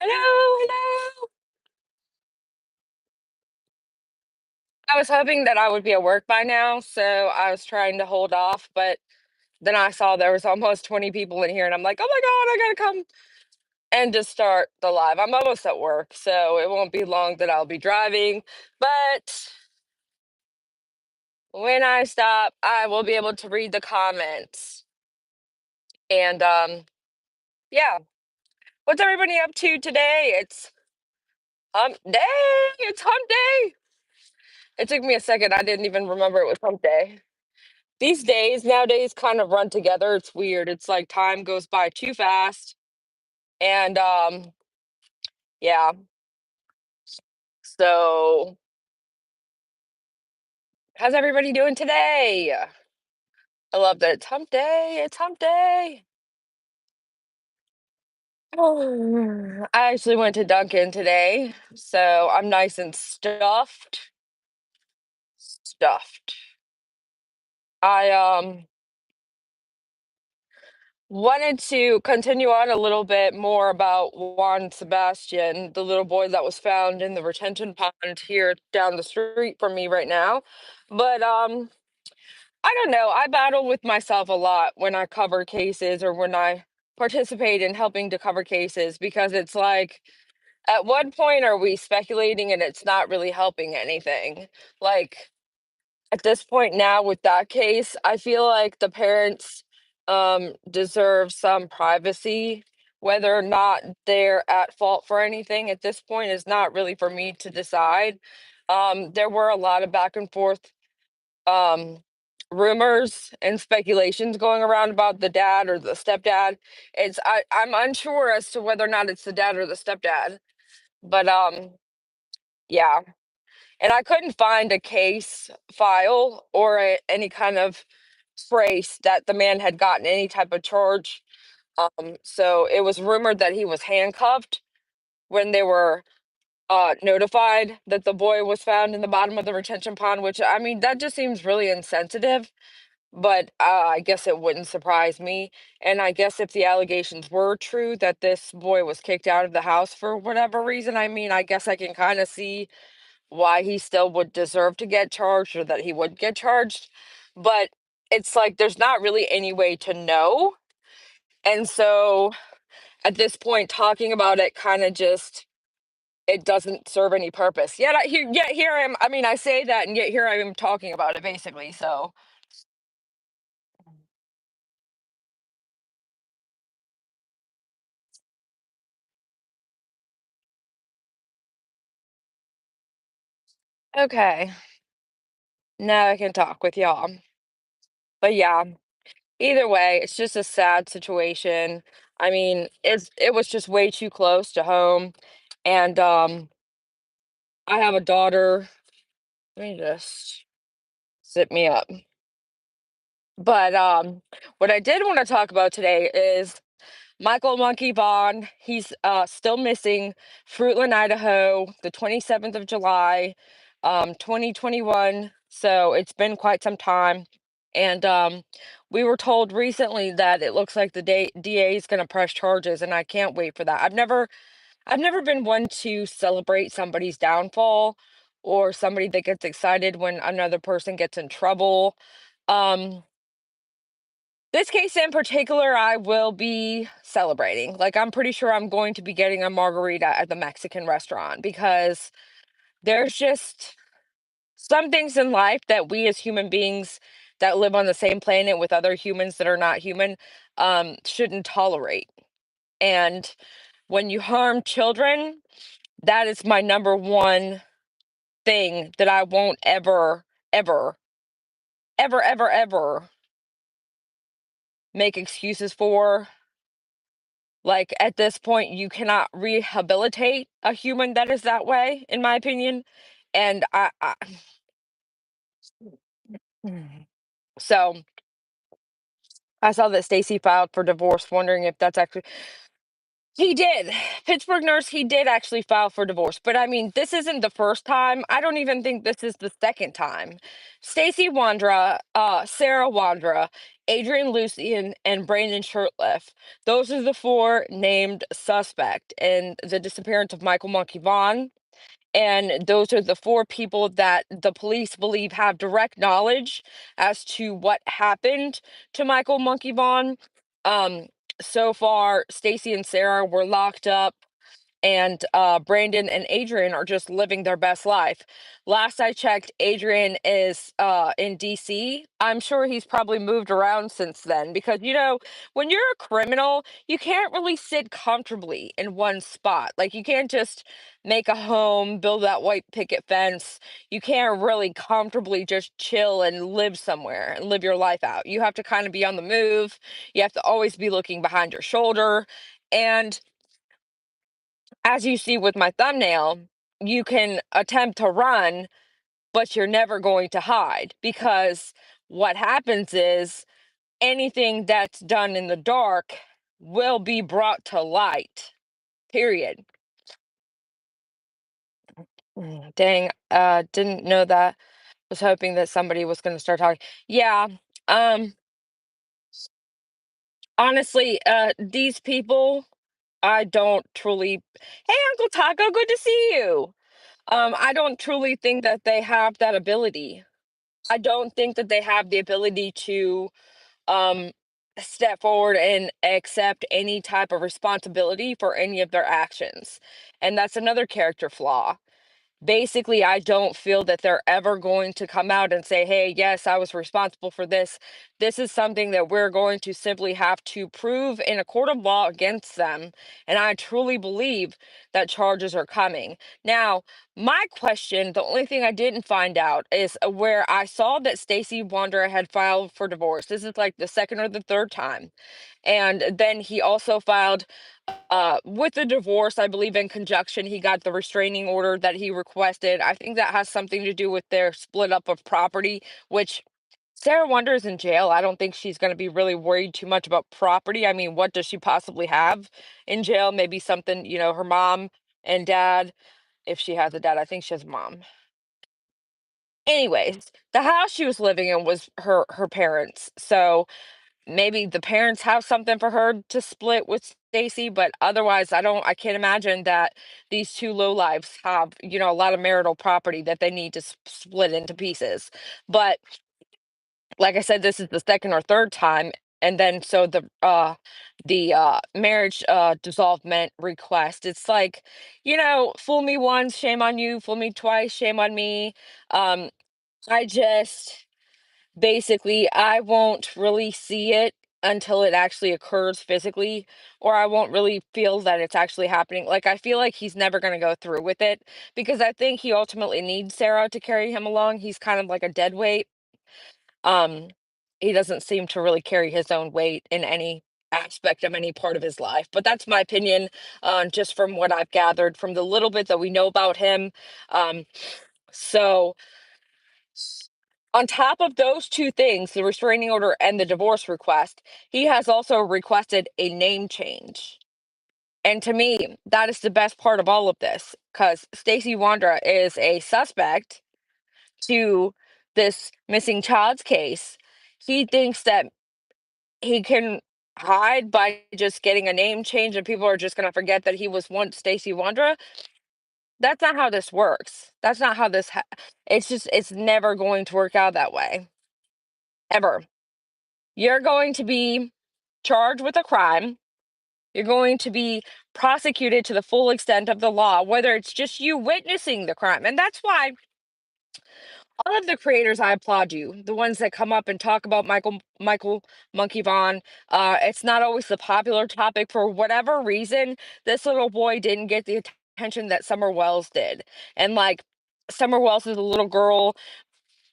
Hello, hello. I was hoping that I would be at work by now, so I was trying to hold off, but then I saw there was almost 20 people in here, and I'm like, oh my God, I gotta come and just start the live. I'm almost at work, so it won't be long that I'll be driving, but when I stop, I will be able to read the comments. And yeah, what's everybody up to today? It's hump day. It's hump day. It took me a second. I didn't even remember it was hump day. These days nowadays kind of run together. It's weird. It's like time goes by too fast. And yeah. So how's everybody doing today? I love that it's hump day. It's hump day. I actually went to Dunkin' today, so I'm nice and stuffed. Stuffed. I wanted to continue on a little bit more about Juan Sebastian, the little boy that was found in the retention pond here down the street from me right now. But I don't know. I battle with myself a lot when I cover cases or when I participate in helping to cover cases because it's like at what point are we speculating and it's not really helping anything? Like at this point now with that case, I feel like the parents deserve some privacy. Whether or not they're at fault for anything at this point is not really for me to decide. There were a lot of back and forth um rumors and speculations going around about the dad or the stepdad. I'm unsure as to whether or not it's the dad or the stepdad. But yeah. And I couldn't find a case file or any kind of trace that the man had gotten any type of charge. So it was rumored that he was handcuffed when they were notified that the boy was found in the bottom of the retention pond, which I mean, that just seems really insensitive. But I guess it wouldn't surprise me. And I guess if the allegations were true that this boy was kicked out of the house for whatever reason, I mean, I guess I can kind of see why he still would deserve to get charged or that he would get charged. But it's like there's not really any way to know. And so at this point, talking about it kind of just it doesn't serve any purpose. Yet here I am. I mean, I say that, and yet here I am talking about it, basically. So okay, now I can talk with y'all. But yeah, either way, it's just a sad situation. I mean, it was just way too close to home, and I have a daughter. Let me just zip me up. But what I did want to talk about today is Michael Monkey Vaughan. He's still missing, Fruitland, Idaho, the 27th of July, 2021. So it's been quite some time. And we were told recently that it looks like the DA is going to press charges, and I can't wait for that. I've never been one to celebrate somebody's downfall or somebody that gets excited when another person gets in trouble. Um, this case in particular, I will be celebrating. Like, I'm pretty sure I'm going to be getting a margarita at the Mexican restaurant because there's just some things in life that we as human beings that live on the same planet with other humans that are not human shouldn't tolerate. And when you harm children, that is my number one thing that I won't ever, ever, ever, ever, ever make excuses for. Like at this point, you cannot rehabilitate a human that is that way, in my opinion. And Mm. So I saw that Stacey filed for divorce, wondering if that's actually. He did. Pittsburgh nurse, he did actually file for divorce. But I mean, this isn't the first time. I don't even think this is the second time. Stacy Wandra, Sarah Wandra, Adrien Lucien, and Brandon Shurtliff. Those are the four named suspect in the disappearance of Michael Monkey Vaughn. And those are the four people that the police believe have direct knowledge as to what happened to Michael Monkey Vaughn. Um, so far, Stacy and Sarah were locked up, and Brandon and Adrian are just living their best life. Last I checked, Adrian is in DC. I'm sure he's probably moved around since then because, when you're a criminal, you can't really sit comfortably in one spot. Like, you can't just make a home, build that white picket fence. You can't really comfortably just chill and live somewhere and live your life out. You have to kind of be on the move. You have to always be looking behind your shoulder. And as you see with my thumbnail, you can attempt to run, but you're never going to hide because what happens is anything that's done in the dark will be brought to light. Period. Dang, didn't know that. Was hoping that somebody was going to start talking. Yeah, um, honestly, these people, I don't truly. Hey, Uncle Taco, good to see you. I don't truly think that they have that ability. I don't think that they have the ability to um, step forward and accept any type of responsibility for any of their actions. And that's another character flaw. Basically, I don't feel that they're ever going to come out and say, hey, yes, I was responsible for this. This is something that we're going to simply have to prove in a court of law against them. And I truly believe that charges are coming. Now, my question, the only thing I didn't find out is where I saw that Stacy Wandra had filed for divorce. This is like the second or the third time. And then he also filed with the divorce, I believe in conjunction, he got the restraining order that he requested. I think that has something to do with their split up of property, which Sarah Wonder is in jail. I don't think she's going to be really worried too much about property. I mean, what does she possibly have in jail? Maybe something, her mom and dad. If she has a dad, I think she has a mom. Anyways, the house she was living in was her parents. So maybe the parents have something for her to split with Stacy, but otherwise I can't imagine that these two lowlifes have, a lot of marital property that they need to split into pieces. But like I said, this is the second or third time. And then so the marriage dissolvement request, it's like, fool me once, shame on you, fool me twice, shame on me. Um, I just Basically, I won't really see it until it actually occurs physically, or I won't really feel that it's actually happening. Like, I feel like he's never going to go through with it because I think he ultimately needs Sarah to carry him along. He's kind of like a dead weight. Um, he doesn't seem to really carry his own weight in any aspect of any part of his life. But that's my opinion, just from what I've gathered from the little bit that we know about him. Um, so on top of those two things, the restraining order and the divorce request, he has also requested a name change. And to me, that is the best part of all of this because Stacy Wandra is a suspect to this missing child's case. He thinks that he can hide by just getting a name change and people are just going to forget that he was once Stacy Wandra. That's not how this works. That's not how it's never going to work out that way. Ever. You're going to be charged with a crime. You're going to be prosecuted to the full extent of the law, whether it's just you witnessing the crime. And that's why all of the creators, I applaud you. The ones that come up and talk about Michael Monkey Vaughn. It's not always the popular topic for whatever reason. This little boy didn't get the attention that Summer Wells did. And like Summer Wells is a little girl,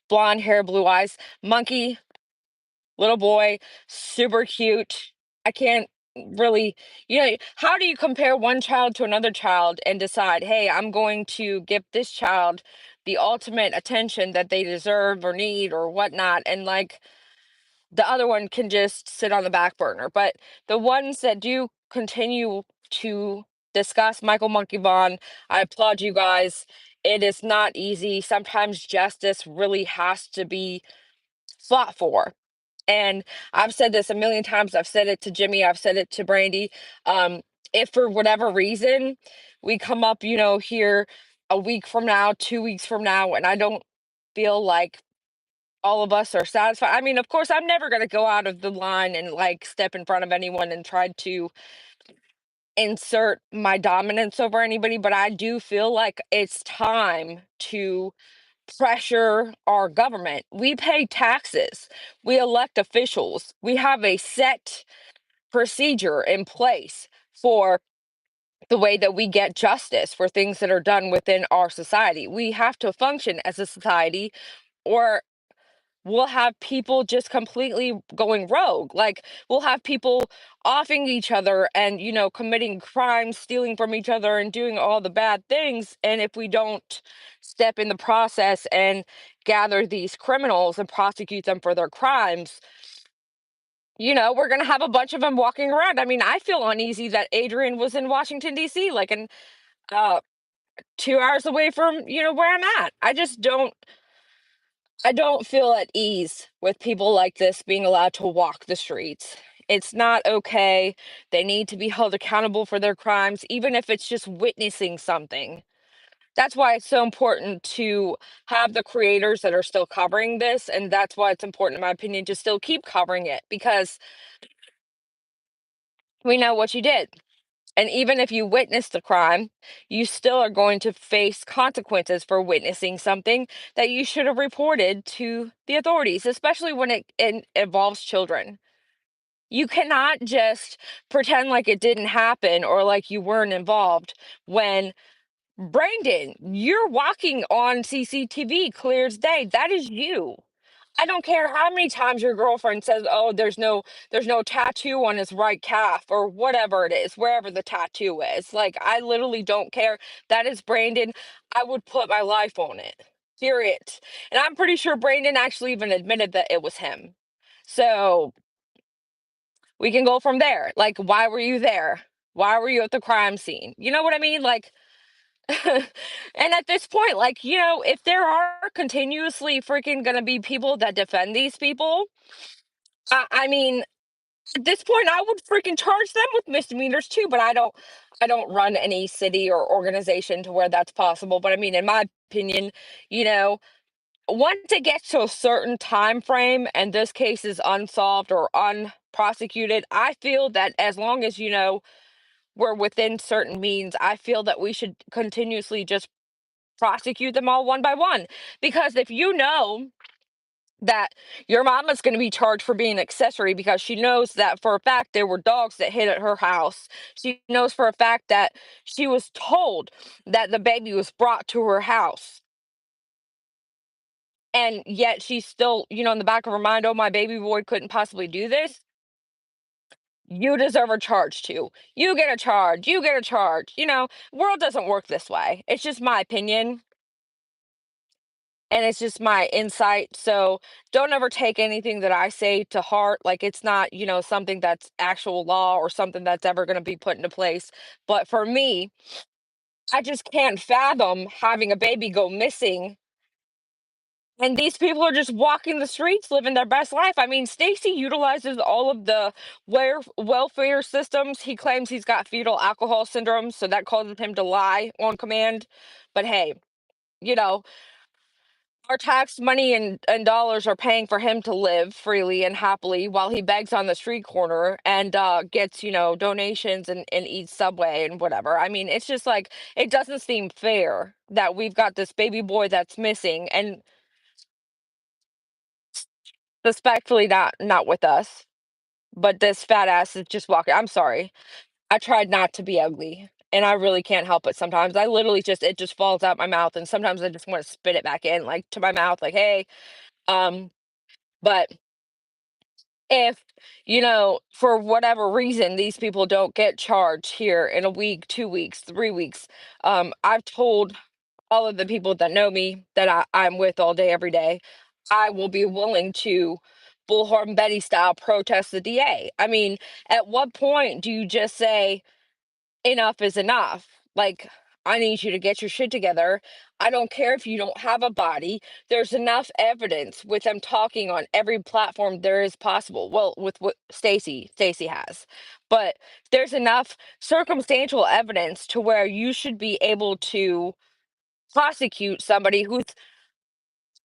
blonde hair, blue eyes. Monkey, little boy, super cute. I can't really, how do you compare one child to another child and decide, hey, I'm going to give this child the ultimate attention that they deserve or need or whatnot, and like the other one can just sit on the back burner. But the ones that do continue to discuss Michael Monkey Vaughn. I applaud you guys. It is not easy. Sometimes justice really has to be fought for. And I've said this a million times. I've said it to Jimmy. I've said it to Brandy. Um, if for whatever reason we come up, here a week from now, 2 weeks from now, and I don't feel like all of us are satisfied. I mean, of course, I'm never going to go out of the line and like step in front of anyone and try to insert my dominance over anybody, but I do feel like it's time to pressure our government. We pay taxes, we elect officials, we have a set procedure in place for the way that we get justice for things that are done within our society. We have to function as a society, or we'll have people just completely going rogue. Like, we'll have people offing each other and, committing crimes, stealing from each other, and doing all the bad things. And if we don't step in the process and gather these criminals and prosecute them for their crimes, we're going to have a bunch of them walking around. I mean, I feel uneasy that Adrian was in Washington, D.C., like, in uh, 2 hours away from, where I'm at. I don't feel at ease with people like this being allowed to walk the streets. It's not okay. They need to be held accountable for their crimes, even if it's just witnessing something. That's why it's so important to have the creators that are still covering this. And that's why it's important, in my opinion, to still keep covering it, because we know what you did. And even if you witnessed the crime, you still are going to face consequences for witnessing something that you should have reported to the authorities, especially when it involves children. You cannot just pretend like it didn't happen or like you weren't involved when Brandon, you're walking on CCTV clear as day. That is you. I don't care how many times your girlfriend says, "Oh, there's no tattoo on his right calf," or whatever it is, wherever the tattoo is. Like, I literally don't care. That is Brandon. I would put my life on it. Period. And I'm pretty sure Brandon actually even admitted that it was him. So we can go from there. Like, why were you there? Why were you at the crime scene? You know what I mean? Like, and at this point, like, if there are continuously freaking gonna be people that defend these people, I mean, at this point, I would freaking charge them with misdemeanors too. But I don't run any city or organization to where that's possible. But I mean, in my opinion, you know, once it gets to a certain time frame and this case is unsolved or unprosecuted, I feel that as long as we're within certain means, I feel that we should continuously just prosecute them all one by one. Because if you know that your mama's going to be charged for being an accessory because she knows that for a fact there were dogs that hid at her house. She knows for a fact that she was told that the baby was brought to her house. And yet she's still, in the back of her mind, oh, my baby boy couldn't possibly do this. You deserve a charge too. You get a charge. You get a charge. World doesn't work this way. It's just my opinion. And it's just my insight. So don't ever take anything that I say to heart. Like, it's not, something that's actual law or something that's ever going to be put into place. But for me, I just can't fathom having a baby go missing. And these people are just walking the streets, living their best life. I mean, Stacy utilizes all of the welfare systems. He claims he's got fetal alcohol syndrome, so that causes him to lie on command. But hey, you know, our tax money and dollars are paying for him to live freely and happily while he begs on the street corner and gets, donations and eats Subway and whatever. I mean, it's just like, it doesn't seem fair that we've got this baby boy that's missing and respectfully not with us, but this fat ass is just walking. I'm sorry. I tried not to be ugly. And I really can't help it sometimes. I literally just, it just falls out my mouth. And sometimes I just want to spit it back in, like, to my mouth, like, hey, um, but if for whatever reason these people don't get charged here in a week, 2 weeks, 3 weeks, I've told all of the people that know me that I'm with all day every day, I will be willing to bullhorn Betty style protest the DA. I mean, at what point do you just say, enough is enough. Like, I need you to get your shit together. I don't care if you don't have a body. There's enough evidence with them talking on every platform there is possible. Well, with what Stacy has. But there's enough circumstantial evidence to where you should be able to prosecute somebody who's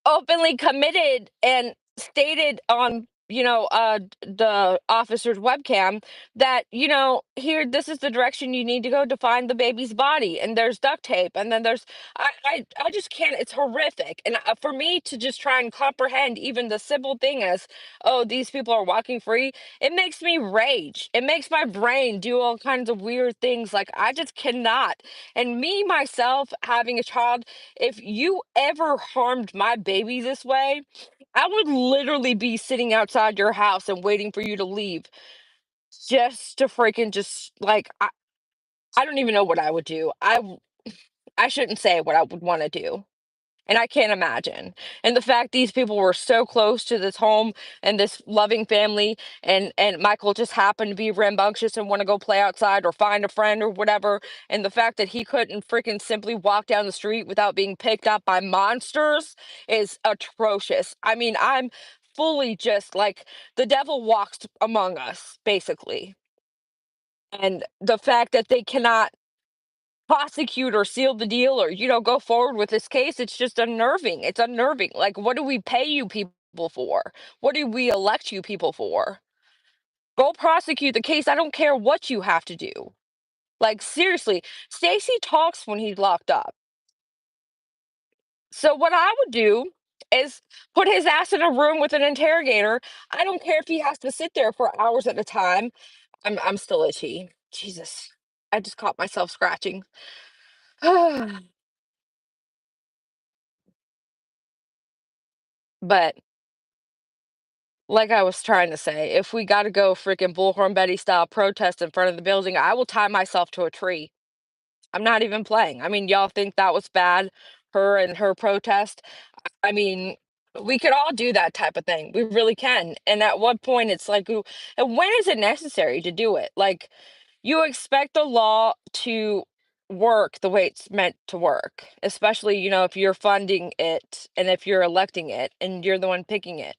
openly committed and stated on, the officer's webcam that, here, this is the direction you need to go to find the baby's body, and there's duct tape, and then there's, I just can't. It's horrific. And for me to just try and comprehend even the simple thing as, oh, these people are walking free, it makes me rage. It makes my brain do all kinds of weird things. Like, I just cannot. And me myself having a child, if you ever harmed my baby this way, I would literally be sitting outside your house and waiting for you to leave just to freaking just like I don't even know what I would do. I shouldn't say what I would want to do. And I can't imagine. And the fact these people were so close to this home and this loving family, and Michael just happened to be rambunctious and want to go play outside or find a friend or whatever, and the fact that he couldn't freaking simply walk down the street without being picked up by monsters is atrocious. I mean, I'm fully just like the devil walks among us, basically. And the fact that they cannot prosecute or seal the deal or, go forward with this case, it's just unnerving. It's unnerving. Like, what do we pay you people for? What do we elect you people for? Go prosecute the case. I don't care what you have to do. Like, seriously, Stacy talks when he's locked up. So what I would do is put his ass in a room with an interrogator. I don't care if he has to sit there for hours at a time. I'm still itchy. Jesus. I just caught myself scratching. But like I was trying to say, if we gotta go freaking Bullhorn Betty style protest in front of the building, I will tie myself to a tree. I'm not even playing. I mean, y'all think that was bad, her and her protest? I mean, we could all do that type of thing. We really can. And at what point it's like, and when is it necessary to do it? Like, you expect the law to work the way it's meant to work, especially, if you're funding it and if you're electing it and you're the one picking it.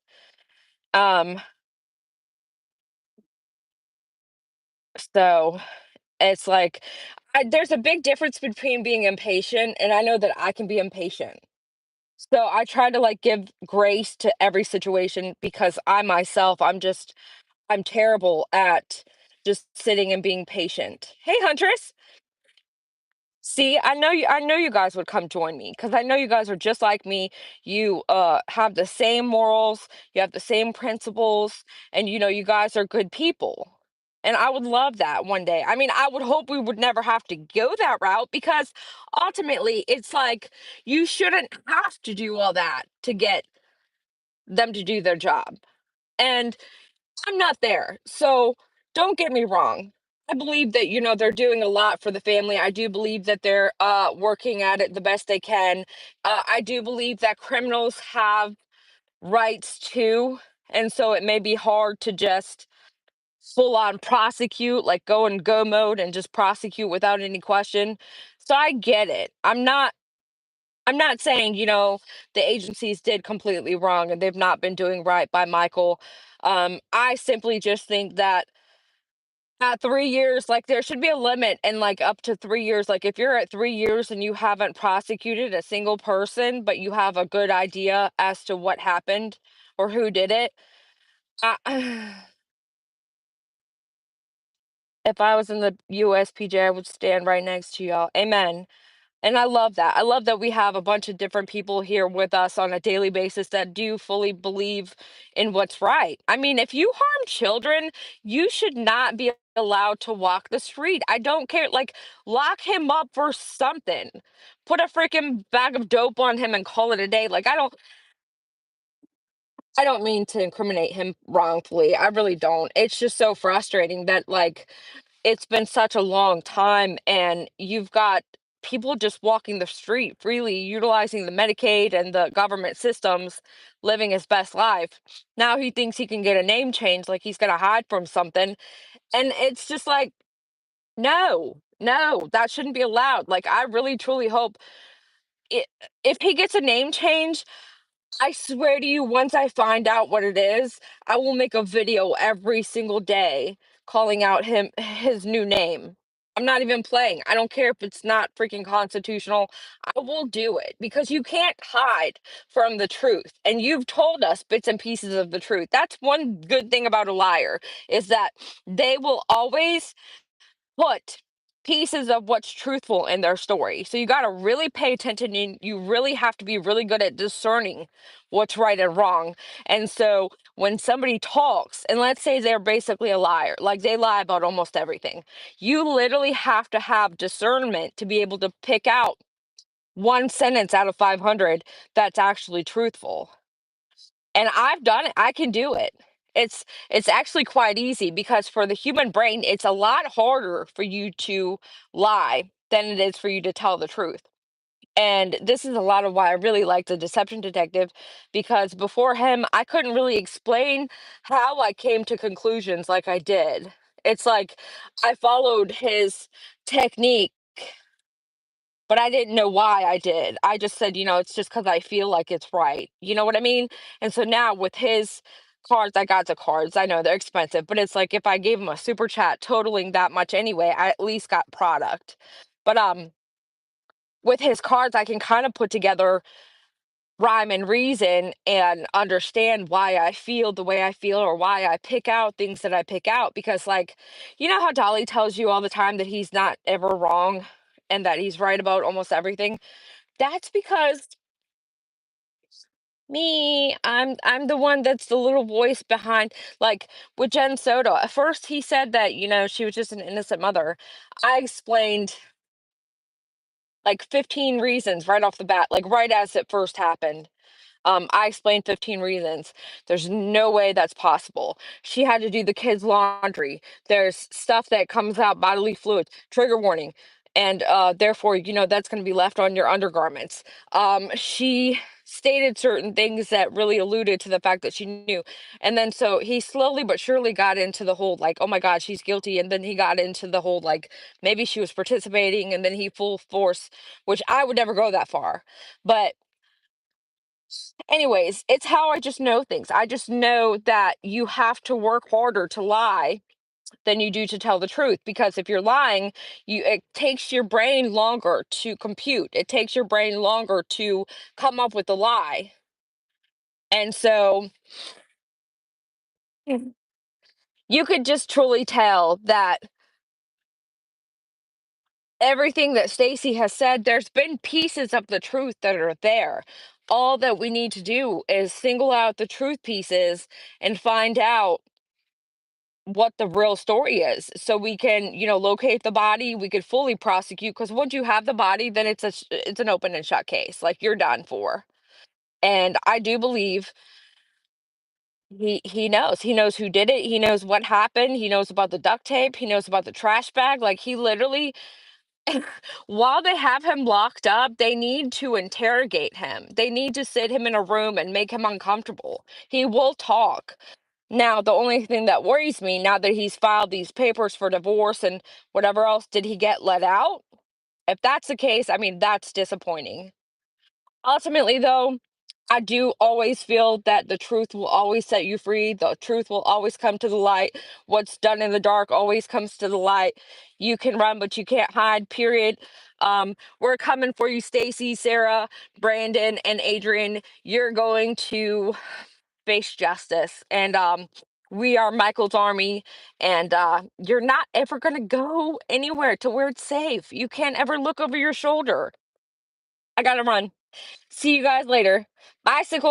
Um, so it's like, there's a big difference between being impatient, and I know that I can be impatient. So I try to like give grace to every situation because I myself, I'm terrible at just sitting and being patient. Hey, Huntress. See, I know you guys would come join me because I know you guys are just like me. You have the same morals, you have the same principles, and you guys are good people. And I would love that one day. I mean, I would hope we would never have to go that route because ultimately it's like you shouldn't have to do all that to get them to do their job. And I'm not there. So don't get me wrong. I believe that, they're doing a lot for the family. I do believe that they're working at it the best they can. I do believe that criminals have rights too. And so it may be hard to just full on prosecute, like go in go mode and just prosecute without any question. So I get it. I'm not saying, the agencies did completely wrong and they've not been doing right by Michael. I simply just think that at 3 years, like there should be a limit, and like up to 3 years. Like if you're at 3 years and you haven't prosecuted a single person, but you have a good idea as to what happened or who did it, I, if I was in the USPJ, I would stand right next to y'all. Amen. And I love that. I love that we have a bunch of different people here with us on a daily basis that do fully believe in what's right. I mean, if you harm children, you should not be allowed to walk the street. I don't care. Like, lock him up for something. Put a freaking bag of dope on him and call it a day. Like, I don't mean to incriminate him wrongfully. I really don't. It's just so frustrating that like it's been such a long time and you've got people just walking the street freely utilizing the Medicaid and the government systems, living his best life. Now he thinks he can get a name change, like he's going to hide from something, and it's just like, no. No, that shouldn't be allowed. Like, I really truly hope it, if he gets a name change, I swear to you, once I find out what it is, I will make a video every single day calling out his new name. I'm not even playing. I don't care if it's not freaking constitutional. I will do it because you can't hide from the truth. And you've told us bits and pieces of the truth. That's one good thing about a liar is that they will always put pieces of what's truthful in their story. So you got to really pay attention. You really have to be really good at discerning what's right and wrong. And so when somebody talks, and let's say they're basically a liar, like they lie about almost everything, you literally have to have discernment to be able to pick out one sentence out of 500 that's actually truthful. And I've done it. I can do it. It's actually quite easy because for the human brain, it's a lot harder for you to lie than it is for you to tell the truth. And this is a lot of why I really like the deception detective because before him, I couldn't really explain how I came to conclusions like I did. It's like I followed his technique, but I didn't know why I did. I just said, it's just because I feel like it's right. You know what I mean? And so now with his cards, I got the cards. I know they're expensive, but it's like if I gave him a super chat totaling that much anyway, I at least got product. But with his cards, I can kind of put together rhyme and reason and understand why I feel the way I feel or why I pick out things that I pick out because like how Dolly tells you all the time that he's not ever wrong and that he's right about almost everything. That's because I'm the one that's the little voice behind like with Jen Soto. At first he said that, she was just an innocent mother. I explained like 15 reasons right off the bat, like right as it first happened. I explained 15 reasons. There's no way that's possible. She had to do the kids' laundry. There's stuff that comes out, bodily fluids, trigger warning. And therefore, that's going to be left on your undergarments. She stated certain things that really alluded to the fact that she knew. And then so he slowly but surely got into the whole like, oh my God, she's guilty. And then he got into the whole like, maybe she was participating. And then he full force, which I would never go that far. But anyways, it's how I just know things. I just know that you have to work harder to lie than you do to tell the truth because if you're lying, it takes your brain longer to compute. It takes your brain longer to come up with the lie. And so Mhm. You could just truly tell that everything that Stacy has said, there's been pieces of the truth that are there. All that we need to do is single out the truth pieces and find out what the real story is so we can locate the body, we could fully prosecute because once you have the body then it's an open and shut case, like you're done for. And I do believe he knows who did it, he knows what happened, he knows about the duct tape, he knows about the trash bag, like he literally while they have him locked up, they need to interrogate him. They need to sit him in a room and make him uncomfortable. He will talk. Now, the only thing that worries me now that he's filed these papers for divorce and whatever else, did he get let out? If that's the case, I mean, that's disappointing. Ultimately, though, I do always feel that the truth will always set you free. The truth will always come to the light. What's done in the dark always comes to the light. You can run, but you can't hide, period. We're coming for you, Stacy, Sarah, Brandon, and Adrian. You're going to face justice. And we are Michael's army. And you're not ever going to go anywhere to where it's safe. You can't ever look over your shoulder. I got to run. See you guys later. Bicycle.